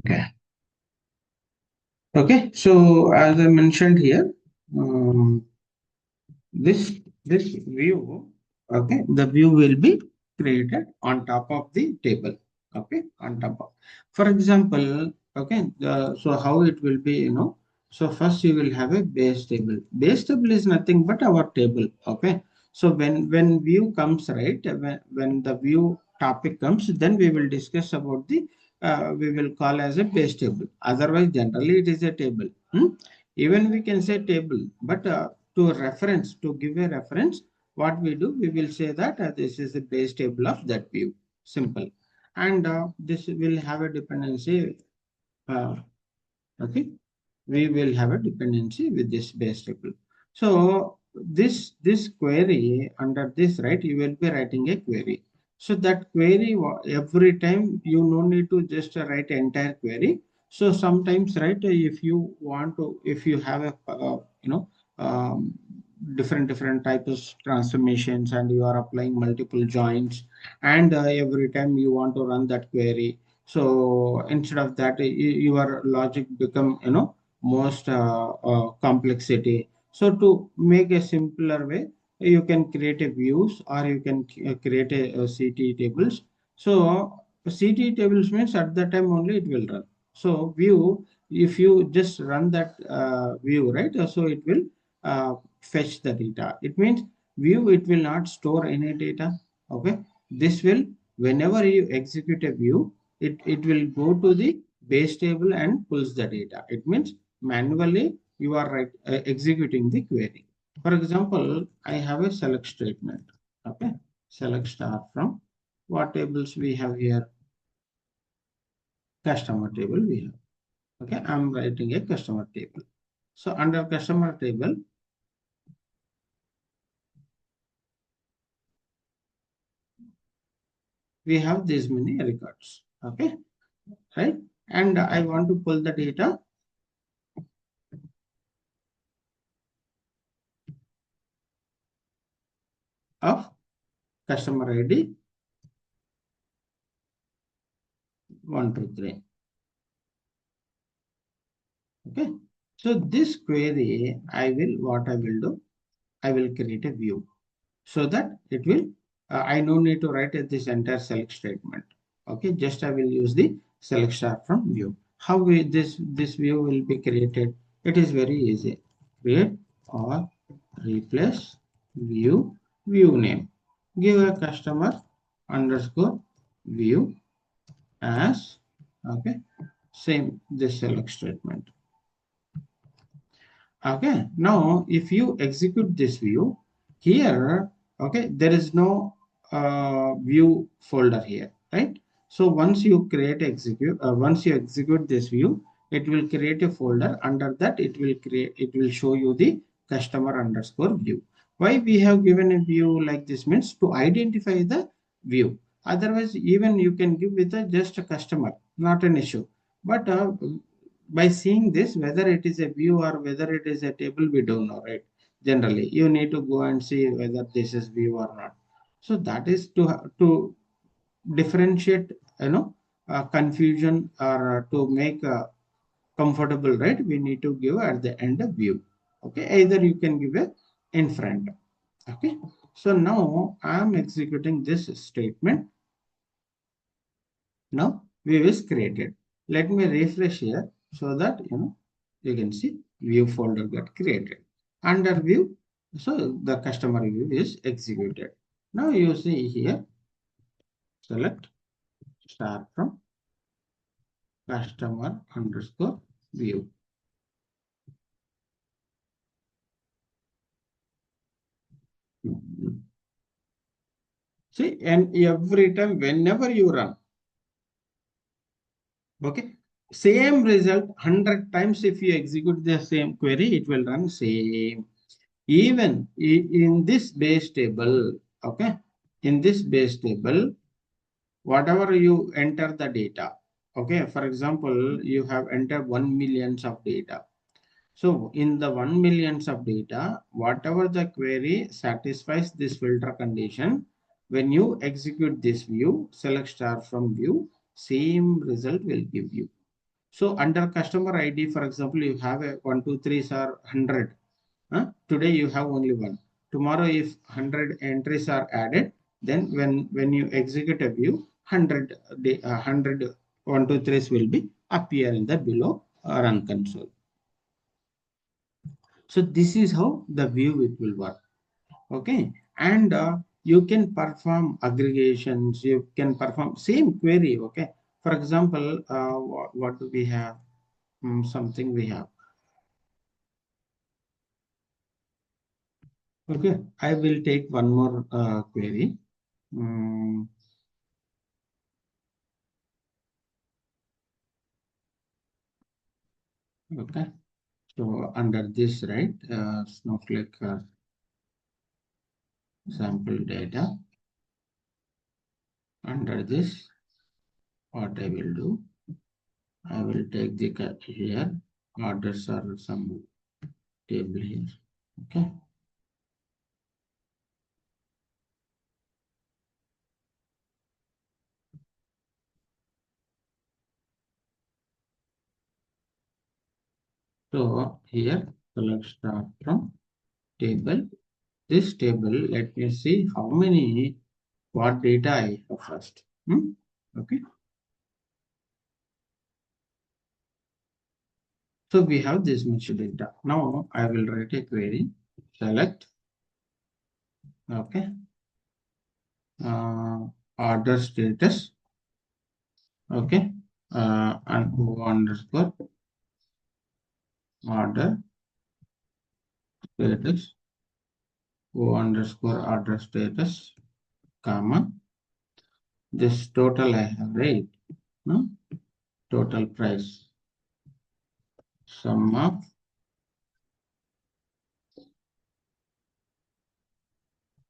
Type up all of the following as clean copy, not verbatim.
Okay. Okay. So as I mentioned here, um, this view, okay, the view will be created on top of the table. Okay, on top of. For example, okay, so how it will be, so first you will have a base table. Base table is nothing but our table. Okay. So when view comes, right, when the view topic comes, then we will discuss about the we will call as a base table. Otherwise, generally it is a table. Even we can say table, but to give a reference, what we do, we will say that this is the base table of that view. Simple. And this will have a dependency. Uh, okay, we will have a dependency with this base table. So this query, under this, right, you will be writing a query. So that query, every time you no need to just write entire query. So sometimes, right, if you want to, if you have a um, different types of transformations, and you are applying multiple joins, and every time you want to run that query, so instead of that, your logic become, most complexity. So to make a simpler way, you can create a views, or you can create a CT tables. So CT tables means at that time only it will run. So view, if you just run that view, right, so it will fetch the data. It means view, it will not store any data. Okay, this will, whenever you execute a view, it will go to the base table and pulls the data. It means manually you are executing the query. For example, I have a select statement. Okay, select star from what tables we have here? Customer table we have. Okay, I'm writing a customer table. So under customer table, we have these many records. Okay, right? And I want to pull the data of customer ID 123. Okay. So this query, what I will do, I will create a view so that it will, I no need to write this entire select statement. Okay. Just I will use the select star from view. How this view will be created? It is very easy. Create or replace view name. Give a customer underscore view as, okay, same this select statement. Okay, now if you execute this view here, okay, there is no view folder here, right? So once you execute this view, it will create a folder. Under that, it will show you the customer underscore view. Why we have given a view like this means to identify the view. Otherwise, even you can give with a just a customer, not an issue. But by seeing this, whether it is a view or whether it is a table, we don't know, right? Generally you need to go and see whether this is view or not. So that is to differentiate, confusion, or to make comfortable, right? We need to give at the end of view. Okay, either you can give a in front. Okay, so now I am executing this statement. Now view is created. Let me refresh here so that you can see view folder got created. Under view, so the customer view is executed. Now you see here, select star from customer underscore view. See, and every time whenever you run, okay, same result 100 times. If you execute the same query, it will run same. Even in this base table, okay, in this base table, whatever you enter the data, okay, for example, you have entered 1 millions of data. So in the 1 millions of data, whatever the query satisfies this filter condition, when you execute this view, select star from view, same result will give you. So under customer ID, for example, you have a 1, 2, 3 or 100. Today you have only one. Tomorrow, if 100 entries are added, then when you execute a view, 100 100 1, 2, 3 will be appear in the below run console. So this is how the view it will work. Okay, and you can perform aggregations. You can perform same query. Okay, for example, what do we have? Something we have. Okay, I will take one more query. Mm, okay, so under this, right, Snowflake sample data. Under this, what I will do, I will take the here orders or some table here. Okay. So here select star from table. This table, let me see how many what data I have first. Okay. So we have this much data. Now I will write a query. Select. Okay. Order status. Okay. And O underscore order status. O underscore order status, comma. This total I have right. No? Total price. Sum of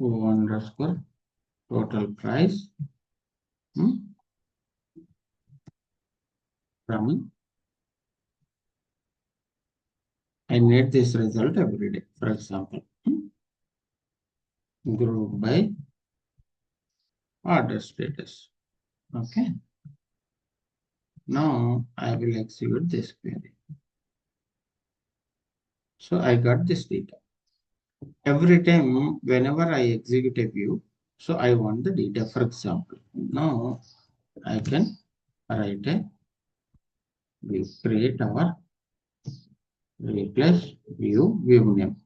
O underscore total price from I need this result every day. For example, group by order status. Okay. Now I will execute this query. So I got this data. Every time, whenever I execute a view, so I want the data. For example, now I can write a view, create our replace view name.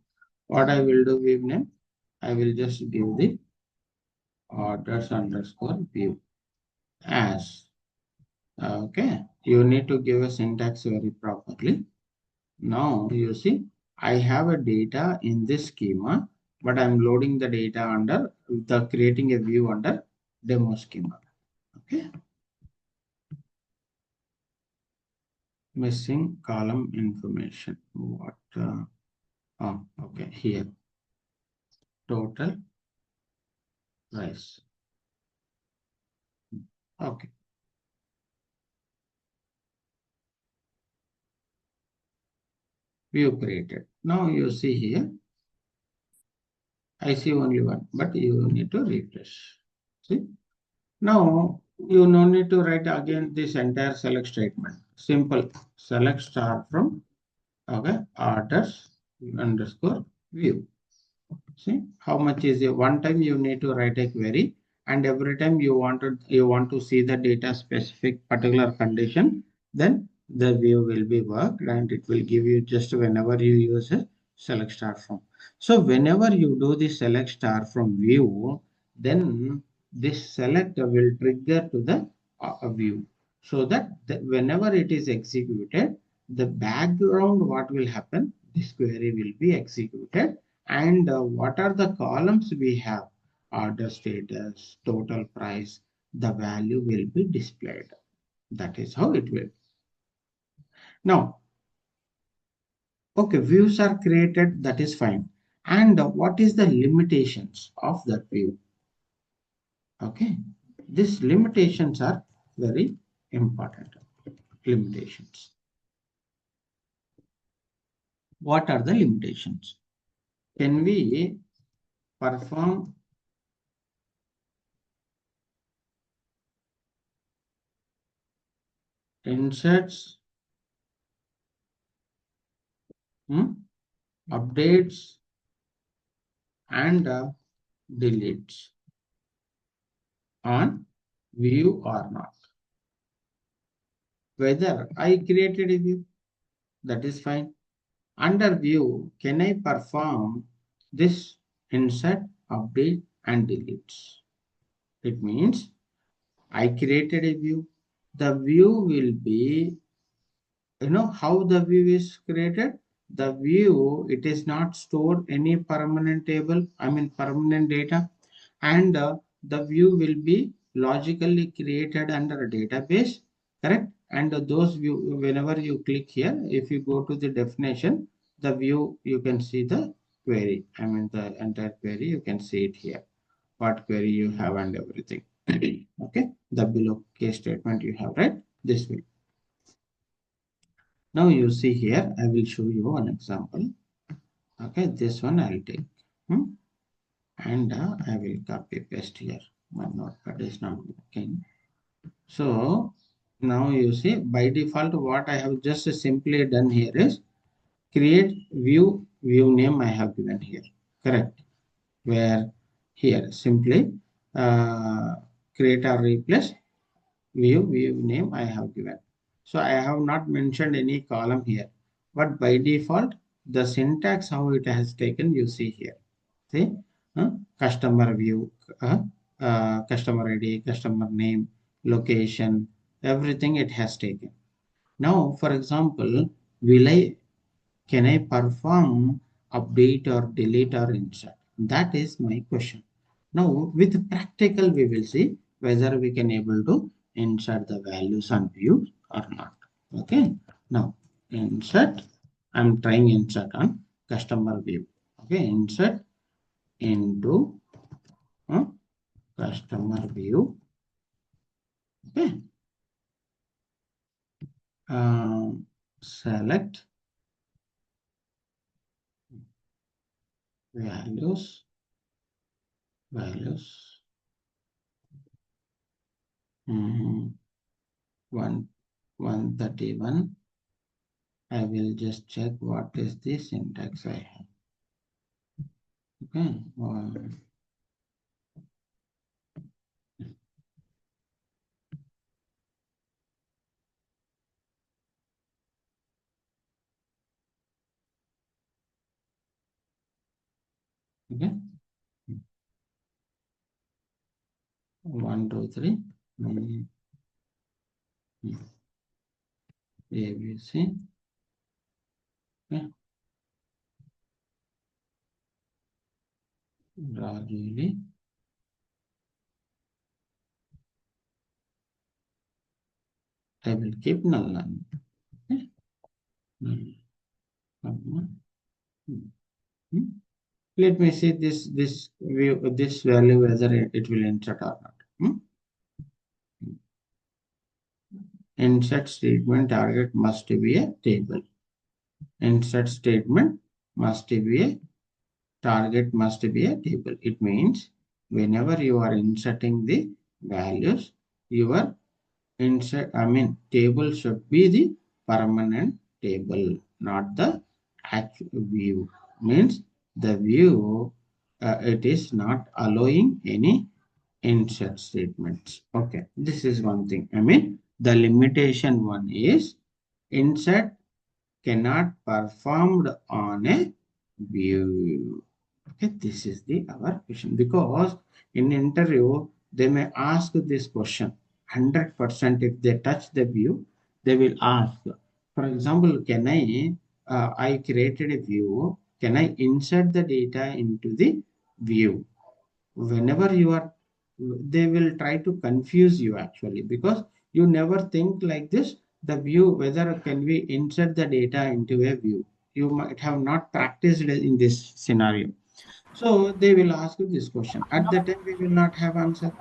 What I will do view name? I will just give the orders underscore view as. Okay, you need to give a syntax very properly. Now you see, I have a data in this schema, but I'm loading the data under the creating a view under demo schema. Okay, missing column information. What? Oh, okay, here total price. Okay, view created. Now you see here, I see only one, but you need to refresh. See, now you no need to write again this entire select statement. Simple select star from okay orders underscore view. See how much is it? One time you need to write a query, and every time you want to see the data specific particular condition, then the view will be worked and it will give you just whenever you use a select star from. So whenever you do the select star from view, then this select will trigger to the view, so that whenever it is executed, the background what will happen, this query will be executed, and what are the columns we have? Order status, total price, the value will be displayed. That is how it will. Now, okay, views are created, that is fine. And what is the limitations of that view? Okay, these limitations are very important. Limitations. What are the limitations? Can we perform inserts updates and deletes on view or not. Whether I created a view, that is fine. Under view, can I perform this insert, update, and deletes? It means I created a view. The view will be, how the view is created? The view, it is not stored any permanent table, permanent data, and the view will be logically created under a database, correct? And those view, whenever you click here, if you go to the definition, the view, you can see the query, the entire query, you can see it here, what query you have and everything. Okay, the below case statement you have, right? This will. Now you see here, I will show you an example. Okay, this one I'll take. And I will copy paste here. My notepad is not working. So now you see, by default, what I have just simply done here is create view name I have given here. Correct. Where here simply create or replace view name I have given. So I have not mentioned any column here, but by default, the syntax how it has taken, you see here. See, customer view, customer ID, customer name, location, everything it has taken. Now, for example, can I perform update or delete or insert? That is my question. Now, with practical, we will see whether we can able to insert the values on view or not. Okay. Now, insert. I'm trying insert on customer view. Okay. Insert into customer view. Okay. Select values. Mhm. 131. I will just check what is the syntax I have. Okay. Okay. 1, 2, 3. ABC. Okay. Gradually. I will keep null. Okay. Let me see this value whether it will insert or not. Insert statement target must be a table. Insert statement must be a target must be a table. It means whenever you are inserting the values, your table should be the permanent table, not the actual view. Means the view, it is not allowing any insert statements. Okay, this is one thing. The limitation one is insert cannot performed on a view. Okay, this is the our question, because in interview they may ask this question 100%. If they touch the view, they will ask, for example, can I created a view, can I insert the data into the view? Whenever you are, they will try to confuse you actually, because you never think like this, the view, whether can we insert the data into a view, you might have not practiced in this scenario. So they will ask you this question. At that time, we will not have answer,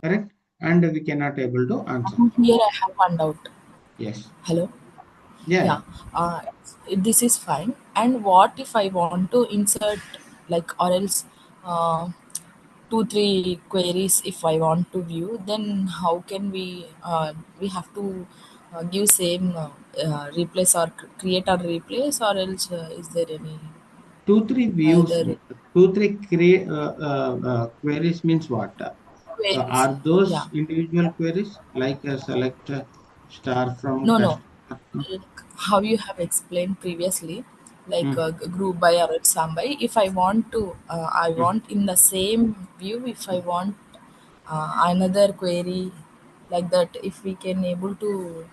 correct? And we cannot able to answer. Here I have one doubt. Yes. Hello? Yeah. Yeah, uh, this is fine. And what if I want to insert, like, or else uh, two, three queries if I want to view, then how can we have to give same replace or create or replace, or else is there any Two, three views, either two, three queries means what? queries? Are Yeah. those individual queries like select star from No, no. customer? Like how you have explained previously, like Hmm, group by or sum by. If I want to, I hmm. want in the same view. If I want another query like that, if we can able to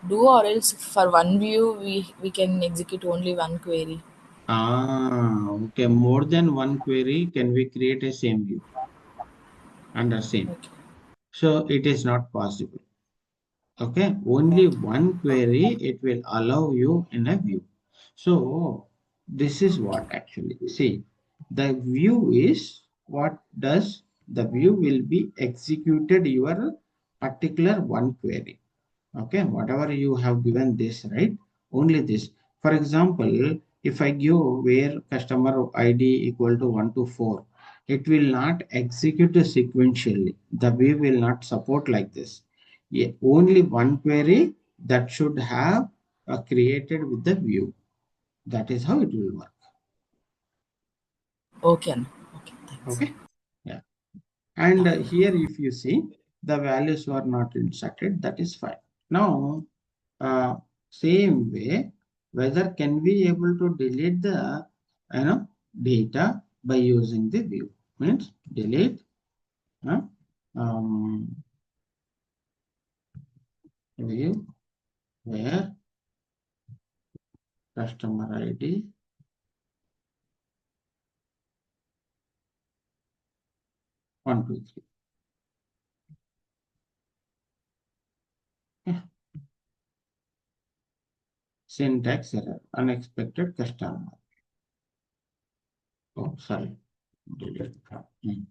do, or else for one view we can execute only one query. Okay. More than one query, can we create a same view under same? Okay. So it is not possible. Okay. Only one query, it will allow you in a view. So this is what actually, see, the view is what does the view will be executed your particular one query. Okay, whatever you have given this, right? Only this. For example, if I give where customer ID equal to 1 to 4, it will not execute sequentially. The view will not support like this. Yeah, only one query that should have created with the view. That is how it will work. Okay. Anna. Okay. Thanks. Okay. Yeah. And Yeah. here, if you see the values were not inserted, that is fine. Now, uh, same way, whether can we able to delete the data by using the view, means delete uh, um, view where customer ID 123. Yeah. Syntax error, unexpected customer. Oh, sorry. Delete. Hmm.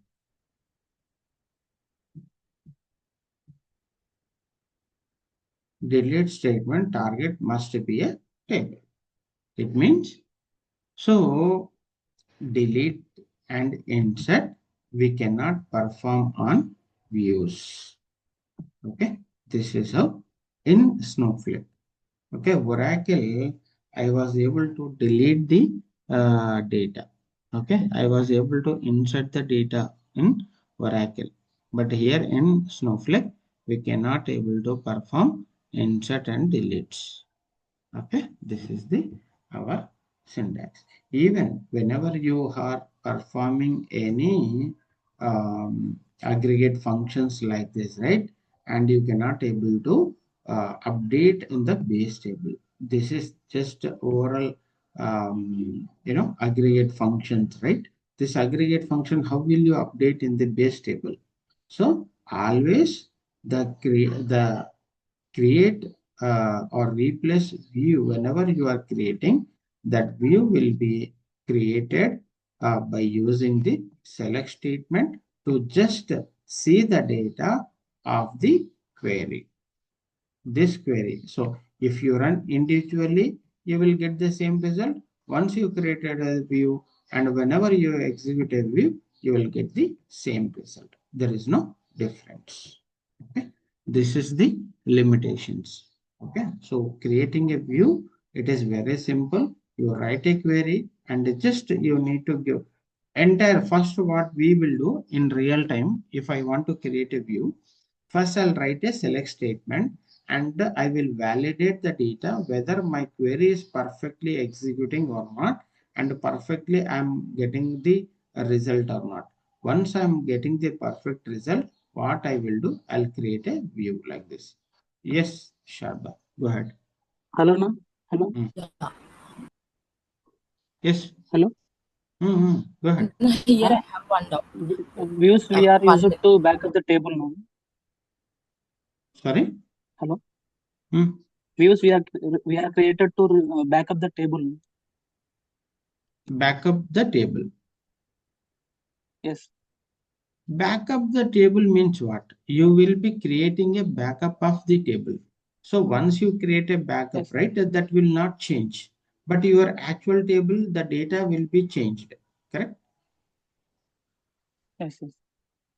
Delete statement target must be a table. It means so delete and insert we cannot perform on views. Okay, this is how in Snowflake. Okay, Oracle, I was able to delete the data. Okay, I was able to insert the data in Oracle, but here in Snowflake we cannot able to perform insert and deletes. Okay, this is the our syntax. Even whenever you are performing any aggregate functions like this, right, and you cannot able to update in the base table. This is just overall aggregate functions, right? This aggregate function, how will you update in the base table? So always the create or replace view, whenever you are creating, that view will be created by using the select statement to just see the data of the query, this query. So if you run individually, you will get the same result. Once you created a view and whenever you execute a view, you will get the same result. There is no difference. Okay. This is the limitations. Okay. So creating a view, it is very simple. You write a query and just you need to give entire first what we will do in real time. If I want to create a view, first I'll write a select statement and I will validate the data whether my query is perfectly executing or not and perfectly I'm getting the result or not. Once I'm getting the perfect result, what I will do, I'll create a view like this. Yes, Sharda, go ahead. Hello, no? Hello, Mm. Yeah. Yes. hello. Go ahead. Here Huh? I have one doubt. Views we are One used minute. to back up the table now. Sorry. Hello. Mm. Views we are created to back up the table. Back up the table. Yes, Backup the table means what? You will be creating a backup of the table. So once you create a backup, yes, right, that will not change. But your actual table, the data will be changed. Correct? yes.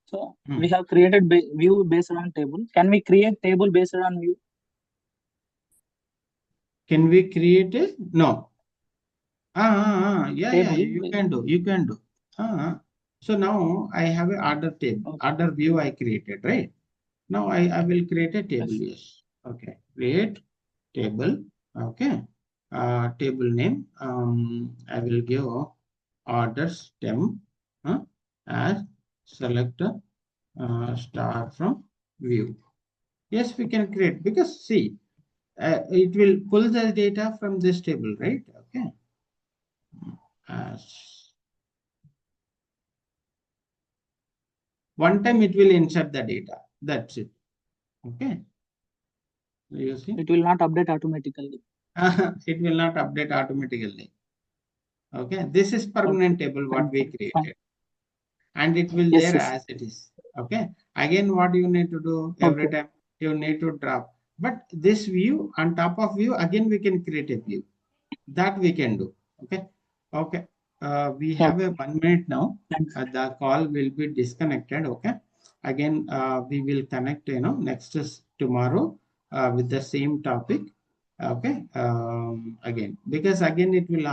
So we Hmm. have created view based on table. Can we create table based on view? Can we create a? No. Yeah, Table. you can do. You can do. So now I have a order table, Okay. order view I created, right? Now I will create a table. Yes. Yes. Okay. Create table. Okay. Table name. I will give order stem as selector start from view. Yes, we can create because see, it will pull the data from this table, right? Okay. One time it will insert the data. That's it. Okay. You see? It will not update automatically. It will not update automatically. Okay. This is permanent table what we Fine. created. And it will Yes, there yes. as it is. Okay. Again, what you need to do every Okay. time you need to drop. But this view on top of view, again we can create a view. That we can do. Okay. Okay. We have a 1 minute now. Thanks. The call will be disconnected. Okay. Again, we will connect, next is tomorrow with the same topic. Okay. Again, because again it will